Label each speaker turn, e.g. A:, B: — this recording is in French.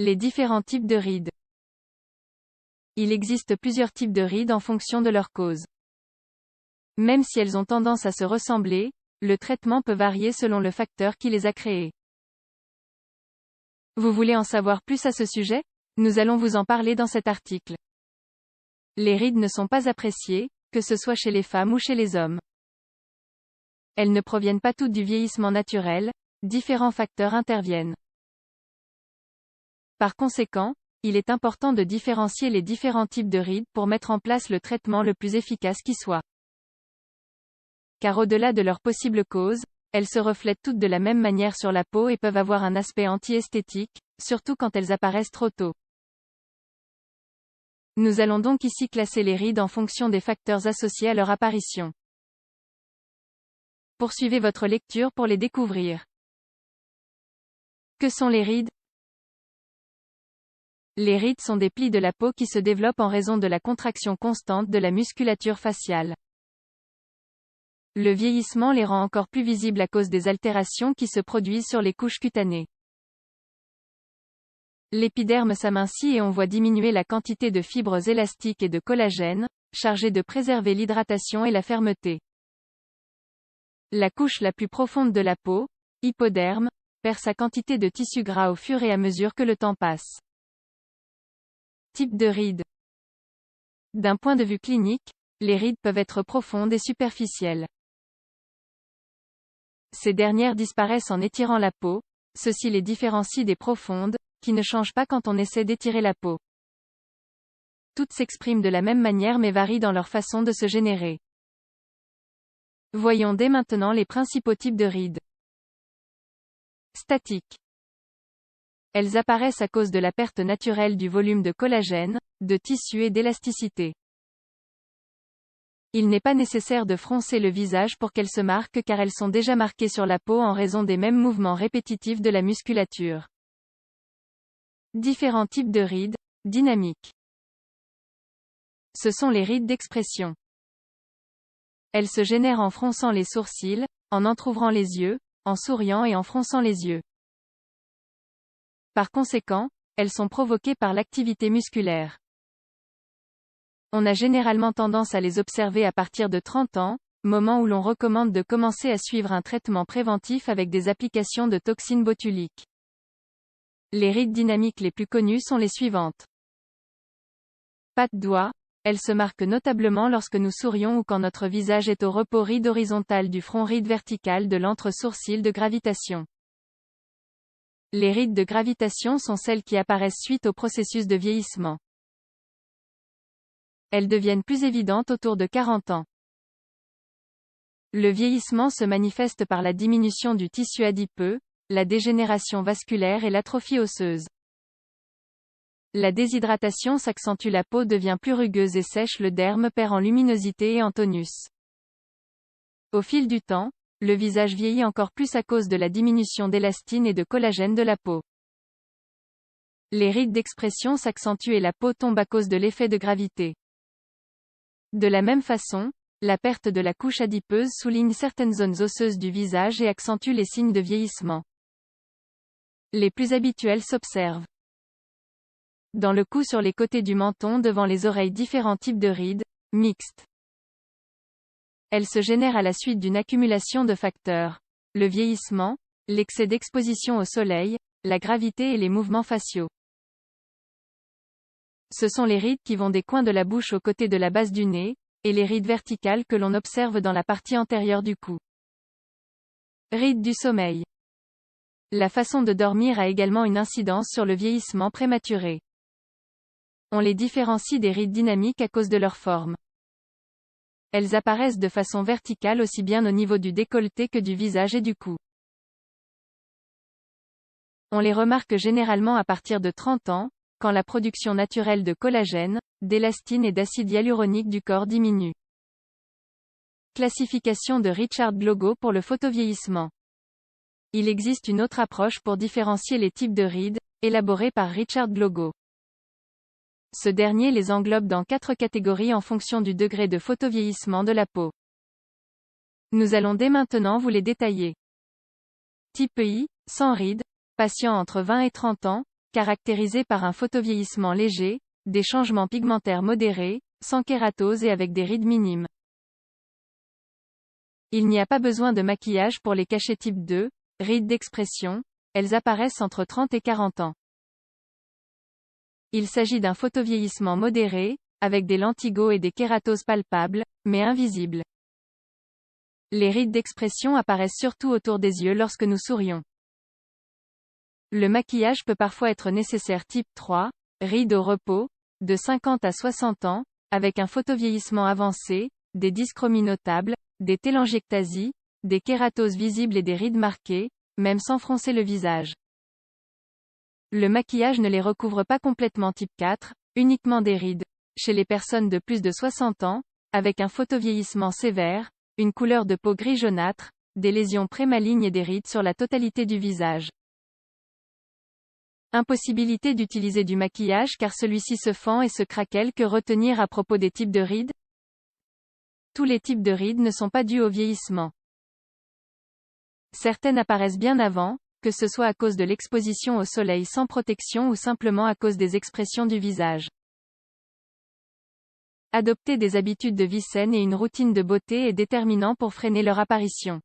A: Les différents types de rides. Il existe plusieurs types de rides en fonction de leur cause. Même si elles ont tendance à se ressembler, le traitement peut varier selon le facteur qui les a créées. Vous voulez en savoir plus à ce sujet? Nous allons vous en parler dans cet article. Les rides ne sont pas appréciées, que ce soit chez les femmes ou chez les hommes. Elles ne proviennent pas toutes du vieillissement naturel, différents facteurs interviennent. Par conséquent, il est important de différencier les différents types de rides pour mettre en place le traitement le plus efficace qui soit. Car au-delà de leurs possibles causes, elles se reflètent toutes de la même manière sur la peau et peuvent avoir un aspect anti-esthétique, surtout quand elles apparaissent trop tôt. Nous allons donc ici classer les rides en fonction des facteurs associés à leur apparition. Poursuivez votre lecture pour les découvrir. Que sont les rides? Les rides sont des plis de la peau qui se développent en raison de la contraction constante de la musculature faciale. Le vieillissement les rend encore plus visibles à cause des altérations qui se produisent sur les couches cutanées. L'épiderme s'amincit et on voit diminuer la quantité de fibres élastiques et de collagène, chargées de préserver l'hydratation et la fermeté. La couche la plus profonde de la peau, hypoderme, perd sa quantité de tissu gras au fur et à mesure que le temps passe. Type de rides. D'un point de vue clinique, les rides peuvent être profondes et superficielles. Ces dernières disparaissent en étirant la peau, ceci les différencie des profondes, qui ne changent pas quand on essaie d'étirer la peau. Toutes s'expriment de la même manière mais varient dans leur façon de se générer. Voyons dès maintenant les principaux types de rides. Statiques. Elles apparaissent à cause de la perte naturelle du volume de collagène, de tissu et d'élasticité. Il n'est pas nécessaire de froncer le visage pour qu'elles se marquent car elles sont déjà marquées sur la peau en raison des mêmes mouvements répétitifs de la musculature. Différents types de rides, dynamiques. Ce sont les rides d'expression. Elles se génèrent en fronçant les sourcils, en entr'ouvrant les yeux, en souriant et en fronçant les yeux. Par conséquent, elles sont provoquées par l'activité musculaire. On a généralement tendance à les observer à partir de 30 ans, moment où l'on recommande de commencer à suivre un traitement préventif avec des applications de toxines botuliques. Les rides dynamiques les plus connues sont les suivantes. Pattes doigts, elles se marquent notablement lorsque nous sourions ou quand notre visage est au repos. Ride horizontale du front, ride verticale de l'entre-sourcil de gravitation. Les rides de gravitation sont celles qui apparaissent suite au processus de vieillissement. Elles deviennent plus évidentes autour de 40 ans. Le vieillissement se manifeste par la diminution du tissu adipeux, la dégénération vasculaire et l'atrophie osseuse. La déshydratation s'accentue, la peau devient plus rugueuse et sèche, le derme perd en luminosité et en tonus. Au fil du temps, le visage vieillit encore plus à cause de la diminution d'élastine et de collagène de la peau. Les rides d'expression s'accentuent et la peau tombe à cause de l'effet de gravité. De la même façon, la perte de la couche adipeuse souligne certaines zones osseuses du visage et accentue les signes de vieillissement. Les plus habituels s'observent dans le cou, sur les côtés du menton, devant les oreilles. Différents types de rides, mixtes. Elles se génèrent à la suite d'une accumulation de facteurs. Le vieillissement, l'excès d'exposition au soleil, la gravité et les mouvements faciaux. Ce sont les rides qui vont des coins de la bouche aux côtés de la base du nez, et les rides verticales que l'on observe dans la partie antérieure du cou. Rides du sommeil. La façon de dormir a également une incidence sur le vieillissement prématuré. On les différencie des rides dynamiques à cause de leur forme. Elles apparaissent de façon verticale aussi bien au niveau du décolleté que du visage et du cou. On les remarque généralement à partir de 30 ans, quand la production naturelle de collagène, d'élastine et d'acide hyaluronique du corps diminue. Classification de Richard Glogo pour le photovieillissement. Il existe une autre approche pour différencier les types de rides, élaborée par Richard Glogo. Ce dernier les englobe dans 4 catégories en fonction du degré de photovieillissement de la peau. Nous allons dès maintenant vous les détailler. Type I, sans rides, patient entre 20 et 30 ans, caractérisée par un photovieillissement léger, des changements pigmentaires modérés, sans kératose et avec des rides minimes. Il n'y a pas besoin de maquillage pour les cachets type 2, rides d'expression, elles apparaissent entre 30 et 40 ans. Il s'agit d'un photovieillissement modéré, avec des lentigos et des kératoses palpables, mais invisibles. Les rides d'expression apparaissent surtout autour des yeux lorsque nous sourions. Le maquillage peut parfois être nécessaire type 3, rides au repos, de 50 à 60 ans, avec un photovieillissement avancé, des dyschromies notables, des télangiectasies, des kératoses visibles et des rides marquées, même sans froncer le visage. Le maquillage ne les recouvre pas complètement type 4, uniquement des rides, chez les personnes de plus de 60 ans, avec un photovieillissement sévère, une couleur de peau gris jaunâtre, des lésions prémalignes et des rides sur la totalité du visage. Impossibilité d'utiliser du maquillage car celui-ci se fend et se craquelle. Que retenir à propos des types de rides? Tous les types de rides ne sont pas dus au vieillissement. Certaines apparaissent bien avant, que ce soit à cause de l'exposition au soleil sans protection ou simplement à cause des expressions du visage. Adopter des habitudes de vie saine et une routine de beauté est déterminant pour freiner leur apparition.